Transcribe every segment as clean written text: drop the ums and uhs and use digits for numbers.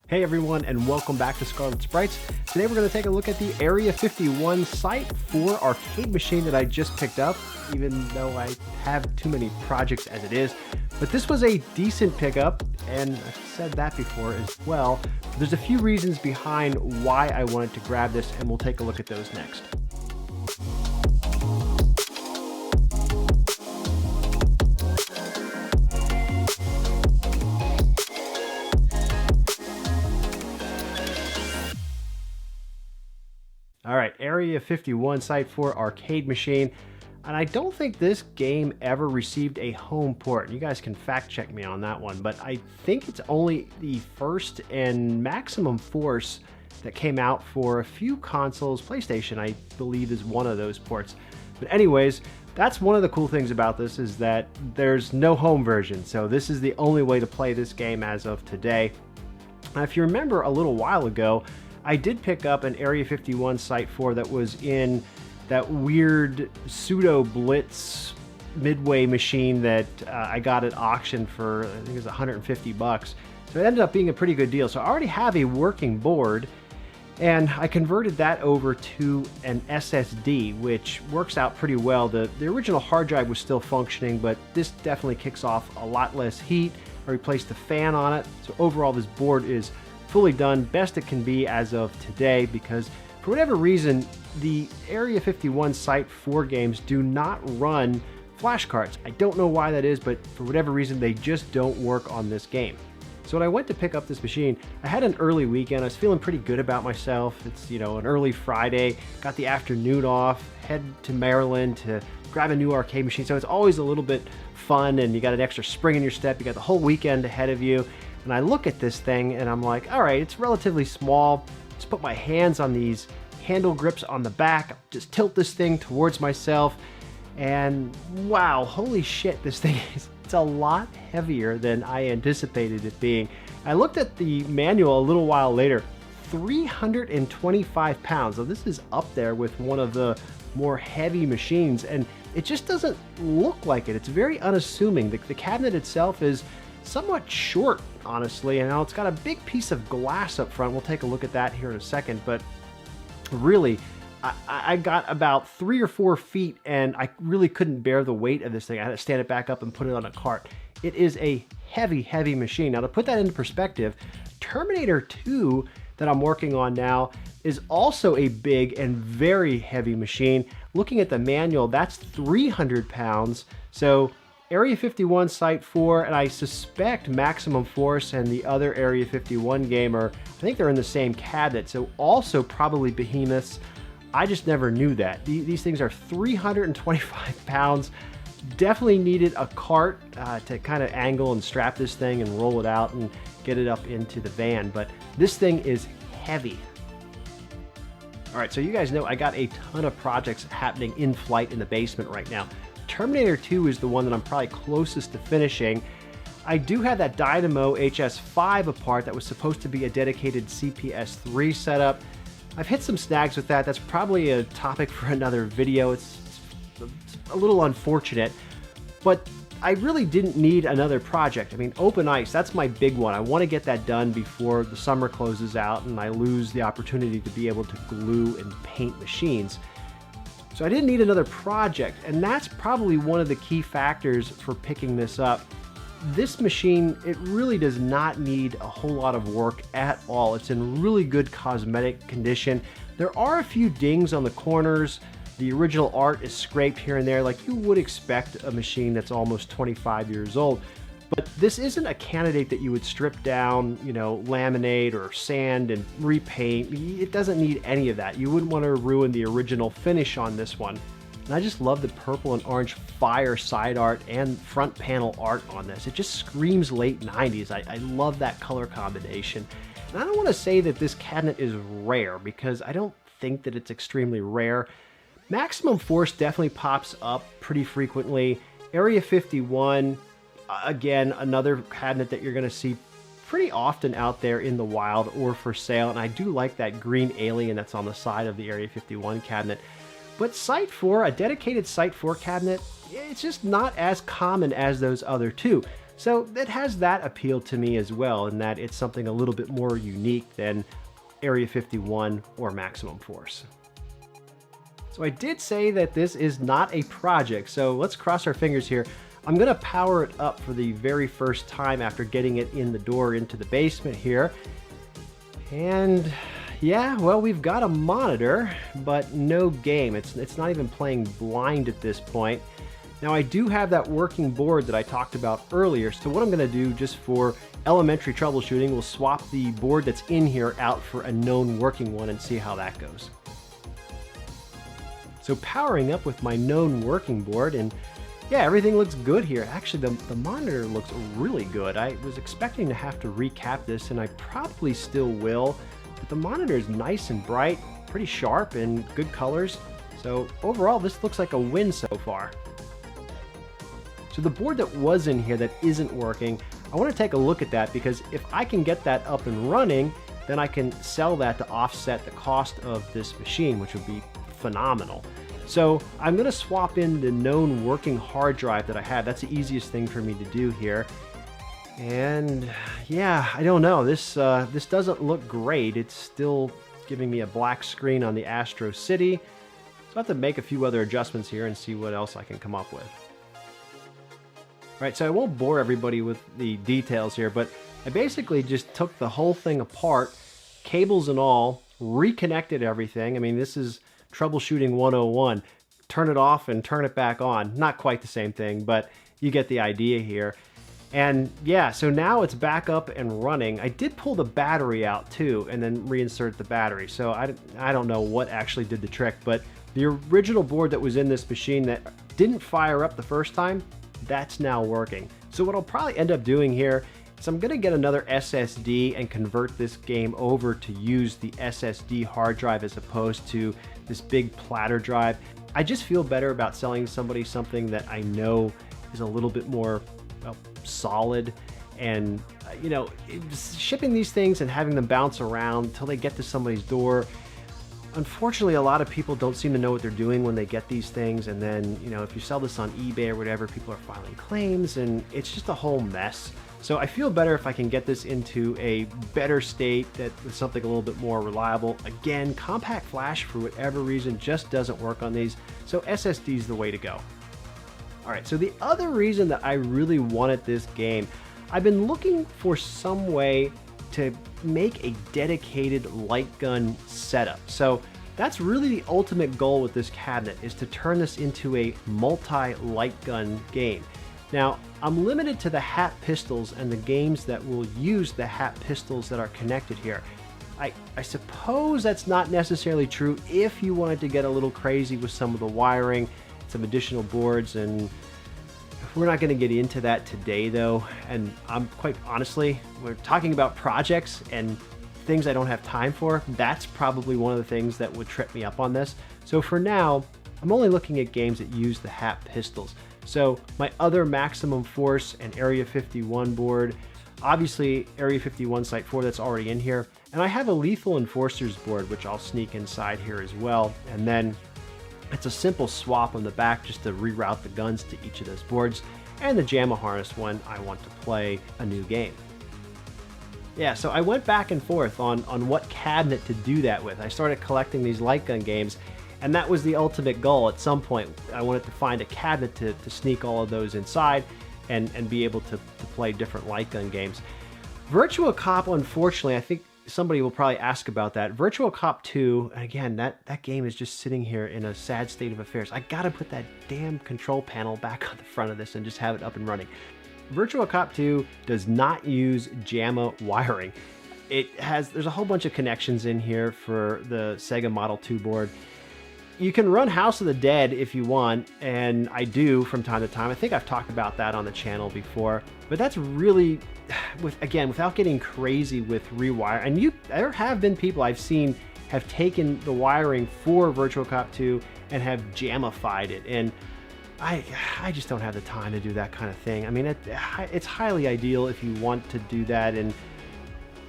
Hey everyone, and welcome back to Scarlet Sprites. Today we're going to take a look at the Area 51 Site 4 arcade machine that I just picked up, even though I have too many projects as it is. But this was a decent pickup, and I've said that before as well. There's a few reasons behind why I wanted to grab this, and we'll take a look at those next. Alright, Area 51 Site 4 arcade machine, and I don't think this game ever received a home port. You guys can fact check me on that one, but I think it's only the first and Maximum Force that came out for a few consoles. PlayStation, I believe, is one of those ports. But anyways, that's one of the cool things about this, is that there's no home version, so this is the only way to play this game as of today. Now, if you remember a little while ago, I did pick up an Area 51 Site 4 that was in that weird pseudo blitz midway machine that I got at auction for, I think it was 150 bucks. So it ended up being a pretty good deal. So I already have a working board, and I converted that over to an SSD, which works out pretty well. The original hard drive was still functioning, but this definitely kicks off a lot less heat. I replaced the fan on it. So overall, this board is fully done, best it can be as of today, because for whatever reason, the Area 51 Site 4 games do not run flash cards. I don't know why that is, but for whatever reason, they just don't work on this game. So when I went to pick up this machine, I had an early weekend. I was feeling pretty good about myself. It's, you know, an early Friday, got the afternoon off, head to Maryland to grab a new arcade machine. So it's always a little bit fun, and you got an extra spring in your step. You got the whole weekend ahead of you. And I look at this thing and I'm like, all right, it's relatively small. Just put my hands on these handle grips on the back, just tilt this thing towards myself, and wow, holy shit, this thing is, it's a lot heavier than I anticipated it being. I looked at the manual a little while later, 325 pounds. So this is up there with one of the more heavy machines, and it just doesn't look like it. It's very unassuming. The cabinet itself is somewhat short, honestly, and now it's got a big piece of glass up front. We'll take a look at that here in a second, but really, I got about 3 or 4 feet, and I really couldn't bear the weight of this thing. I had to stand it back up and put it on a cart. It is a heavy, heavy machine. Now, to put that into perspective, Terminator 2 that I'm working on now is also a big and very heavy machine. Looking at the manual, that's 300 pounds. So Area 51 Site 4, and I suspect Maximum Force and the other Area 51 game are, I think they're in the same cabinet, so also probably behemoths. I just never knew that. These things are 325 pounds. Definitely needed a cart to kind of angle and strap this thing and roll it out and get it up into the van, but this thing is heavy. All right, so you guys know I got a ton of projects happening in flight in the basement right now. Terminator 2 is the one that I'm probably closest to finishing. I do have that Dynamo HS5 apart that was supposed to be a dedicated CPS3 setup. I've hit some snags with that. That's probably a topic for another video. It's a little unfortunate, but I really didn't need another project. I mean, Open Ice, that's my big one. I want to get that done before the summer closes out and I lose the opportunity to be able to glue and paint machines. So I didn't need another project, and that's probably one of the key factors for picking this up. This machine, it really does not need a whole lot of work at all. It's in really good cosmetic condition. There are a few dings on the corners. The original art is scraped here and there like you would expect a machine that's almost 25 years old. But this isn't a candidate that you would strip down, you know, laminate or sand and repaint. It doesn't need any of that. You wouldn't want to ruin the original finish on this one. And I just love the purple and orange fire side art and front panel art on this. It just screams late 90s. I love that color combination. And I don't want to say that this cabinet is rare, because I don't think that it's extremely rare. Maximum Force definitely pops up pretty frequently. Area 51, again, another cabinet that you're going to see pretty often out there in the wild or for sale, and I do like that green alien that's on the side of the Area 51 cabinet. But Site 4, a dedicated Site 4 cabinet, it's just not as common as those other two. So it has that appeal to me as well, in that it's something a little bit more unique than Area 51 or Maximum Force. So I did say that this is not a project, so let's cross our fingers here. I'm gonna power it up for the very first time after getting it in the door into the basement here. And yeah, well, we've got a monitor, but no game. It's not even playing blind at this point. Now I do have that working board that I talked about earlier, so what I'm gonna do just for elementary troubleshooting, we'll swap the board that's in here out for a known working one and see how that goes. So powering up with my known working board, and yeah, everything looks good here. Actually, the monitor looks really good. I was expecting to have to recap this, and I probably still will, but the monitor is nice and bright, pretty sharp, and good colors. So overall, this looks like a win so far. So the board that was in here that isn't working, I want to take a look at that, because if I can get that up and running, then I can sell that to offset the cost of this machine, which would be phenomenal. So I'm going to swap in the known working hard drive that I have. That's the easiest thing for me to do here. And yeah, I don't know. This doesn't look great. It's still giving me a black screen on the Astro City. So I have to make a few other adjustments here and see what else I can come up with. All right, so I won't bore everybody with the details here, but I basically just took the whole thing apart, cables and all, reconnected everything. I mean, this is Troubleshooting 101. Turn it off and turn it back on. Not quite the same thing, but you get the idea here. And yeah, so now it's back up and running. I did pull the battery out too and then reinsert the battery. So I don't know what actually did the trick, but the original board that was in this machine that didn't fire up the first time, that's now working. So what I'll probably end up doing here is I'm gonna get another SSD and convert this game over to use the SSD hard drive as opposed to this big platter drive. I just feel better about selling somebody something that I know is a little bit more solid, and you know, shipping these things and having them bounce around until they get to somebody's door. Unfortunately, a lot of people don't seem to know what they're doing when they get these things, and then, you know, if you sell this on eBay or whatever, people are filing claims, and it's just a whole mess. So I feel better if I can get this into a better state, that with something a little bit more reliable. Again, compact flash, for whatever reason, just doesn't work on these, so SSD is the way to go. All right, so the other reason that I really wanted this game, I've been looking for some way to make a dedicated light gun setup. So that's really the ultimate goal with this cabinet, is to turn this into a multi-light gun game. Now, I'm limited to the HAT pistols and the games that will use the HAT pistols that are connected here. I suppose that's not necessarily true if you wanted to get a little crazy with some of the wiring, some additional boards, and we're not going to get into that today though. And I'm quite honestly, we're talking about projects and things I don't have time for. That's probably one of the things that would trip me up on this. So for now, I'm only looking at games that use the HAT pistols. So my other Maximum Force and Area 51 board, obviously Area 51 Site 4 that's already in here, and I have a Lethal Enforcers board which I'll sneak inside here as well, and then it's a simple swap on the back just to reroute the guns to each of those boards, and the JAMA harness when I want to play a new game. Yeah, so I went back and forth on what cabinet to do that with. I started collecting these light gun games, and that was the ultimate goal. At some point, I wanted to find a cabinet to sneak all of those inside and be able to play different light gun games. Virtua Cop, unfortunately, I think somebody will probably ask about that. Virtua Cop 2, again, that game is just sitting here in a sad state of affairs. I gotta put that damn control panel back on the front of this and just have it up and running. Virtua Cop 2 does not use JAMA wiring. There's a whole bunch of connections in here for the Sega Model 2 board. You can run House of the Dead if you want, and I do from time to time. I think I've talked about that on the channel before, but that's really, without getting crazy with rewire. And there have been people I've seen have taken the wiring for Virtua Cop 2 and have JAMified it, and I just don't have the time to do that kind of thing. I mean, it's highly ideal if you want to do that, and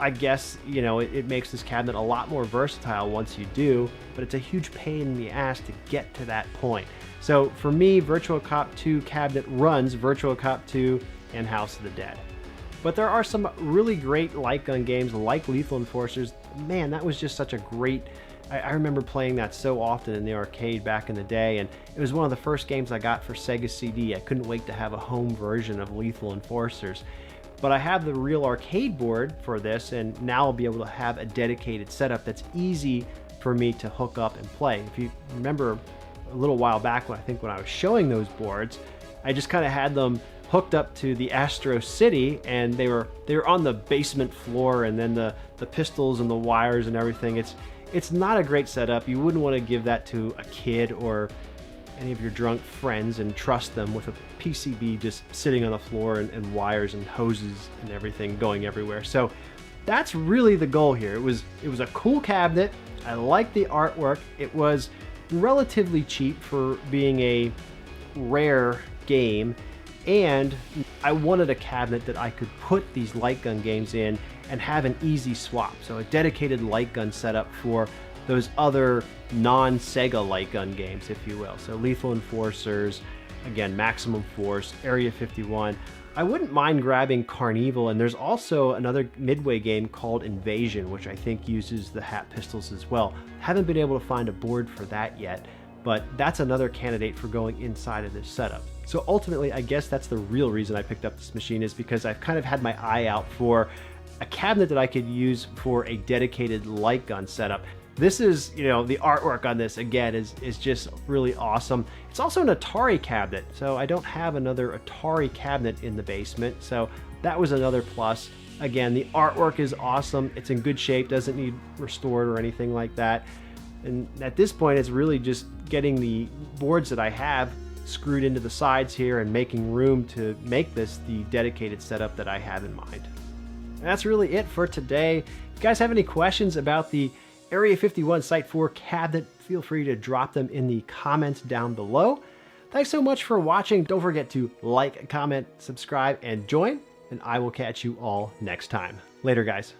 I guess, you know, it makes this cabinet a lot more versatile once you do, but it's a huge pain in the ass to get to that point. So for me, Virtua Cop 2 cabinet runs Virtua Cop 2 and House of the Dead. But there are some really great light gun games like Lethal Enforcers. Man, that was just such a great... I remember playing that so often in the arcade back in the day, and it was one of the first games I got for Sega CD. I couldn't wait to have a home version of Lethal Enforcers. But I have the real arcade board for this, and now I'll be able to have a dedicated setup that's easy for me to hook up and play. If you remember a little while back when I was showing those boards, I just kind of had them hooked up to the Astro City, and they were on the basement floor, and then the pistols and the wires and everything. It's not a great setup. You wouldn't want to give that to a kid or any of your drunk friends and trust them with a PCB just sitting on the floor and wires and hoses and everything going everywhere. So that's really the goal here. It was a cool cabinet. I liked the artwork. It was relatively cheap for being a rare game, and I wanted a cabinet that I could put these light gun games in and have an easy swap. So a dedicated light gun setup for those other non-Sega light gun games, if you will. So Lethal Enforcers, again, Maximum Force, Area 51. I wouldn't mind grabbing Carnival, and there's also another Midway game called Invasion, which I think uses the hat pistols as well. Haven't been able to find a board for that yet, but that's another candidate for going inside of this setup. So ultimately, I guess that's the real reason I picked up this machine, is because I've kind of had my eye out for a cabinet that I could use for a dedicated light gun setup. This is, the artwork on this, again, is just really awesome. It's also an Atari cabinet, so I don't have another Atari cabinet in the basement, so that was another plus. Again, the artwork is awesome. It's in good shape, doesn't need restored or anything like that. And at this point, it's really just getting the boards that I have screwed into the sides here and making room to make this the dedicated setup that I have in mind. And that's really it for today. If you guys have any questions about the Area 51 Site 4 cabinet, feel free to drop them in the comments down below. Thanks so much for watching. Don't forget to like, comment, subscribe, and join, and I will catch you all next time. Later, guys.